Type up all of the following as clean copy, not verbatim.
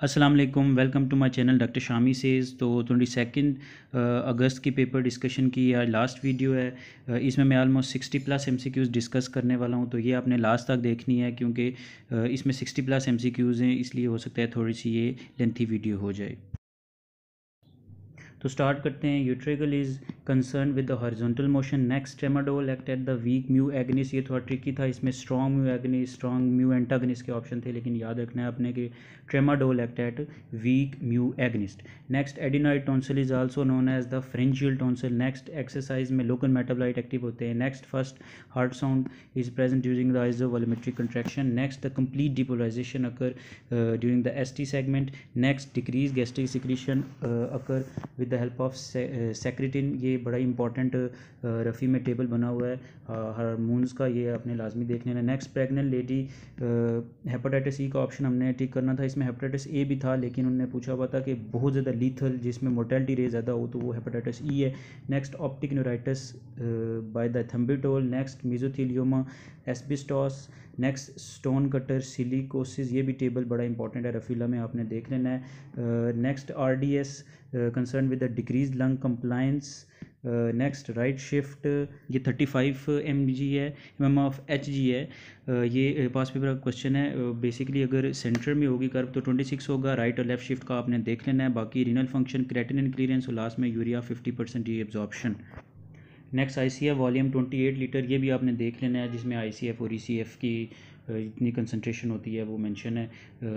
अस्सलाम वालेकुम, welcome to my channel doctor Shami says. तो 22 अगस्त की पेपर डिस्कशन की आज लास्ट वीडियो है। इसमें मैं आलमोस्ट 60+ MCQs डिस्कस करने वाला हूं, तो ये आपने लास्ट तक देखनी है क्योंकि इसमें 60+ MCQs हैं, इसलिए हो सकता है थोड़ी सी ये लेंथी वीडियो हो जाए। तो स्टार्ट करते हैं। Utricle is concern with the horizontal motion. Next tramadol act at the weak mu agonist. ये थोड़ा ट्रिकी था, इसमें strong mu agonist, strong mu antagonist के ऑप्शन थे, लेकिन याद रखना है आपने कि tramadol act at weak mu agonist. Next adenoid tonsil is also known as the pharyngeal tonsil. Next exercise में लोकल मेटाबोलाइट एक्टिव होते हैं। Next first heart sound is present during the isovolumetric contraction. Next the complete depolarization occur during the ST segment. Next decrease gastric secretion occur with the help of secretin. ये बड़ा important Rafi में table बना हुआ है hormones का, ये आपने लाजमी देखने है। Next pregnant lady, hepatitis E का ऑप्शन हमने टिक करना था। इसमें हेपेटाइटिस A भी था, लेकिन उन्होंने पूछा हुआ था कि बहुत ज़्यादा लीथल जिसमें मोर्टेलिटी रेट ज़्यादा हो, तो वो हेपेटाइटिस E है। Next optic neuritis by the ethambutol. Next mesothelioma asbestos. Next stone cutter silicosis, ये भी टेबल बड़ा इंपॉर्टेंट है, रफ़ीला में आपने देख लेना है। Next RDS concern with the decrease lung compliance. Next right shift, ये 35 mg है, mm ऑफ Hg है। ये पास पेपर का क्वेश्चन है। बेसिकली अगर सेंटर में होगी कर्व तो 26 होगा। राइट और लेफ्ट शिफ्ट का आपने देख लेना है। बाकी रीनल फंक्शन, क्रेटिनिन क्लियरेंस और लास्ट में यूरिया 50% ये absorption. Next ICF volume 28 litre, ये भी आपने देख लेना है, जिसमें ICF और ECF की इतनी कंसंट्रेशन होती है वो मेंशन है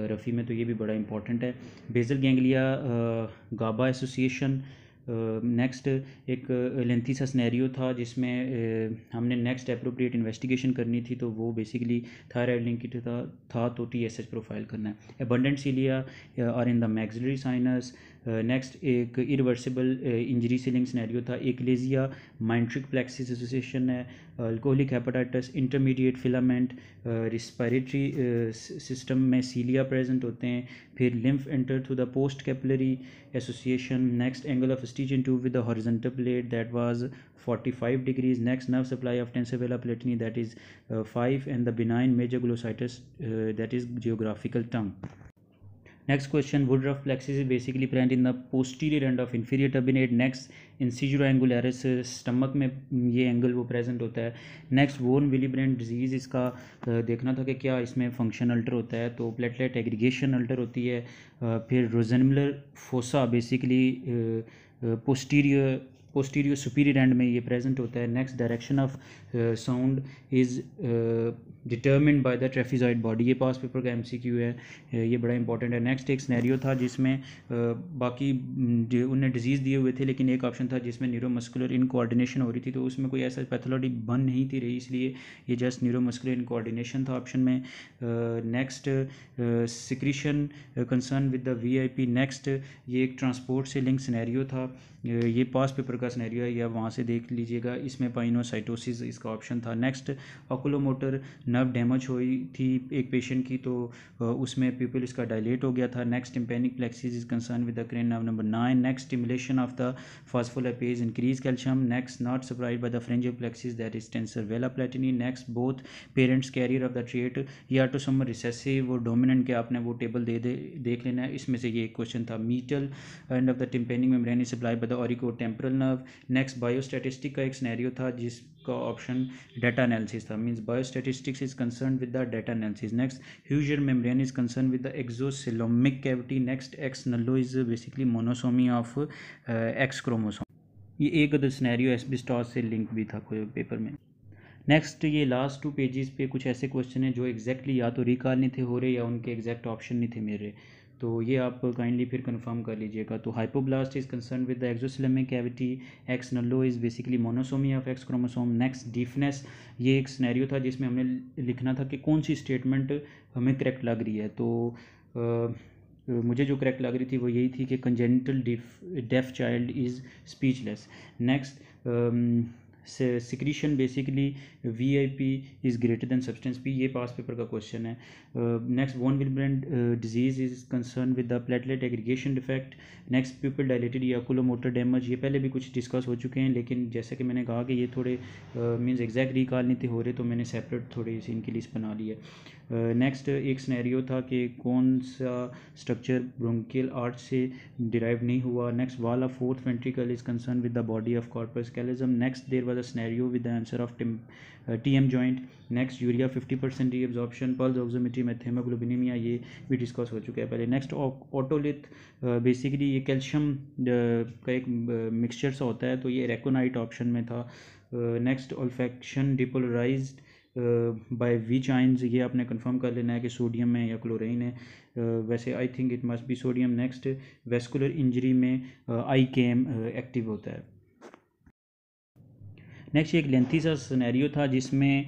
रफ़ी में, तो ये भी बड़ा इंपॉर्टेंट है। बेजल गैंग्लिया गाबा एसोसिएशन। नेक्स्ट एक लेंथी सा स्नैरियो था जिसमें हमने नेक्स्ट अप्रोप्रिएट इन्वेस्टिगेशन करनी थी, तो वो बेसिकली थायराइड लिंकेज था तो TSH प्रोफाइल करना है। एबंडेंट सीलिया और in the maxillary sinus. Next एक इरिवर्सिबल इंजरी से लिंक स्नैरियो था। एकलेजिया माइंट्रिक प्लेक्सिस एसोसिएशन है। Alcoholic hepatitis, intermediate filament, respiratory system में सीलिया प्रेजेंट होते हैं। फिर lymph enter through the post capillary association. Next angle of Eustachian tube with the horizontal plate, that was 45 degrees. Next nerve supply of tensor veli palatini, that is 5, and the benign major glossitis, that is geographical tongue. Next question, Woodruff plexus is basically present in the posterior end of inferior turbinate. Next incisura angularis, stomach में ये angle वो present होता है। Next वोन विलीब्रेंट disease, इसका देखना था कि क्या इसमें फंक्शन अल्टर होता है, तो प्लेटलेट एग्रीगेशन अल्टर होती है। फिर Rosenmuller fossa basically posterior superior end में ये प्रेजेंट होता है। Next direction of sound is determined by the trapezoid body, ये पास पेपर का MCQ है, ये बड़ा इंपॉर्टेंट है। नेक्स्ट एक स्नैरियो था जिसमें बाकी उन्हें डिजीज़ दिए हुए थे, लेकिन एक ऑप्शन था जिसमें न्यूरोमस्कुलर इनकोऑर्डिनेशन हो रही थी, तो उसमें कोई ऐसा पैथोलॉजी बन नहीं थी रही, इसलिए ये जस्ट न्यूरोमस्कुलर इनकोऑर्डिनेशन था ऑप्शन में। Next secretion concern with the VIP। Next ये एक ट्रांसपोर्ट से लिंक स्नैरियो था, ये पास पेपर का स्नैरियो है, या वहाँ से देख लीजिएगा, इसमें पाइनोसाइटोसिस इसका ऑप्शन था। नेक्स्ट ऑकुलोमोटर नर्व डैमेज हुई थी एक पेशेंट की, तो उसमें प्यूपिल इसका डायलेट हो गया था। Next tympanic plexus is concern with the cranial nerve number 9। Next stimulation of the phospholipase increase calcium. Next not supplied by the pharyngeal plexus, that is tensor veli palatini. Next both parents carrier of the trait, ये autosomal recessive और dominant के आपने वो table देख लेना है, इसमें से ये एक क्वेश्चन था। Medial end of the tympanic membrane is supplied by the auriculotemporal nerve. Next biostatistic का एक स्नैरियो था जिसका ऑप्शन डेटा एनालिसिस था, means biostatistics is concern with the data analysis. Next Heuser's membrane is concern with the exocoelomic cavity. Next X null is basically monosomy of X chromosome. ये एक other scenario asbestos से link भी था कोई paper में। Next ये last 2 pages पे कुछ ऐसे क्वेश्चन हैं जो एग्जैक्टली या तो रिकॉल नहीं थे हो रहे या उनके एग्जैक्ट ऑप्शन नहीं थे मेरे, तो ये आप काइंडली फिर कंफर्म कर लीजिएगा। तो hypoblast is concern with the exocoelomic cavity. X null is basically monosomy of X chromosome. Next deafness, ये एक स्नैरियो था जिसमें हमने लिखना था कि कौन सी स्टेटमेंट हमें करेक्ट लग रही है, तो मुझे जो करेक्ट लग रही थी वो यही थी कि congenital deaf child is speechless. Next secretion basically VIP is greater than substance P, ये पास पेपर का क्वेश्चन है। Next von Willebrand disease is concern with the platelet aggregation defect. Next pupil dilated या oculomotor damage, ये पहले भी कुछ discuss हो चुके हैं, लेकिन जैसा कि मैंने कहा कि ये थोड़े मीन्स एग्जैक्ट रिकॉल नहीं थे हो रहे, तो मैंने सेपरेट थोड़ी सी इनकी लिस्ट बना ली है। नेक्स्ट एक सिनेरियो था कि कौन सा स्ट्रक्चर ब्रोंकियल आर्च से डिराइव नहीं हुआ. Next wall of fourth ventricle is concern with the body of corpus callosum. Next there was a scenario with the answer of TM joint. Next urea 50% reabsorption, pulse oximetry में hemoglobinemia, ये भी discuss हो चुका है पहले. Next otolith, basically ये calcium का एक मिक्सचर सा होता है, तो ये रेकोनाइट ऑप्शन में था. Next olfaction depolarized by which ions, ये आपने कंफर्म कर लेना है कि सोडियम है या क्लोरीन है. वैसे I think it must be sodium. Next vascular injury में IKM एक्टिव होता है. नेक्स्ट एक लेंथी सा सिनेरियो था जिसमें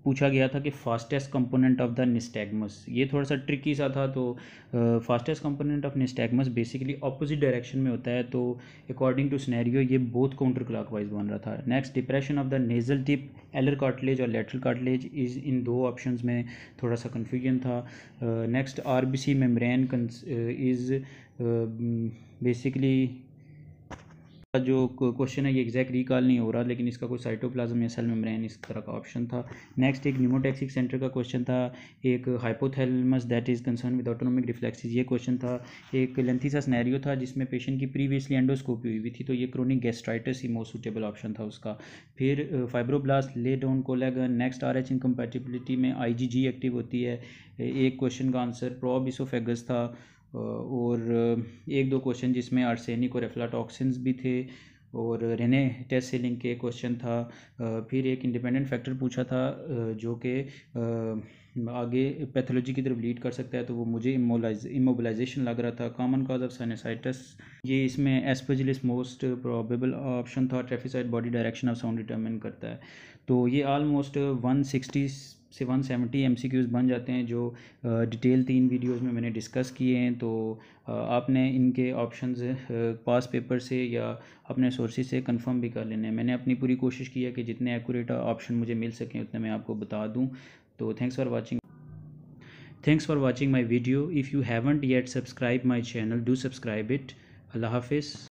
पूछा गया था कि fastest component of the nystagmus. ये थोड़ा सा ट्रिकी सा था. तो fastest component of nystagmus basically opposite direction में होता है, तो अकॉर्डिंग टू सिनेरियो ये बोथ काउंटर क्लॉकवाइज बन रहा था. Next depression of the nasal tip, alar cartilage और लेटरल कार्टिलेज इज इन दो ऑप्शंस में थोड़ा सा कन्फ्यूजन था. Next RBC membrane is basically जो क्वेश्चन है ये एग्जैक्ट रिकॉल नहीं हो रहा, लेकिन इसका कोई साइटोप्लाज्म या सेल मेम्ब्रेन इस तरह का ऑप्शन था. नेक्स्ट एक न्यूमोटैक्सिक सेंटर का क्वेश्चन था. एक hypothalamus that is concern with autonomic reflexes, ये क्वेश्चन था. एक लेंथी सा सिनेरियो था जिसमें पेशेंट की प्रीवियसली एंडोस्कोपी हुई थी, तो ये क्रोनिक गैस्ट्राइटिस ही मोस्ट सूटेबल ऑप्शन था उसका. फिर fibroblast lay down collagen. Next RH incompatibility में IgG एक्टिव होती है. एक क्वेश्चन का आंसर प्रोब इसोफेगस था, और एक दो क्वेश्चन जिसमें आर्सेनिक और एफ्लाटॉक्सिन्स भी थे, और रेने टेस्ट से लिंक के क्वेश्चन था. फिर एक इंडिपेंडेंट फैक्टर पूछा था जो कि आगे पैथोलॉजी की तरफ लीड कर सकता है, तो वो मुझे इमोबिलाइजेशन लग रहा था. कॉमन कॉज ऑफ साइनसाइटिस, ये इसमें एस्परजिलिस मोस्ट प्रोबेबल ऑप्शन था. Trapezoid body direction of sound determine करता है. तो ये ऑलमोस्ट 160 से 170 MCQs बन जाते हैं, जो डिटेल 3 वीडियोस में मैंने डिस्कस किए हैं. तो आपने इनके ऑप्शंस पास पेपर से या अपने सोर्सेज से कंफर्म भी कर लेने हैं. मैंने अपनी पूरी कोशिश की है कि जितने एक्यूरेट ऑप्शन मुझे मिल सकें उतने मैं आपको बता दूं. तो thanks for watching my video. If you haven't yet subscribe my channel, do subscribe it. अल्लाह हाफिज़.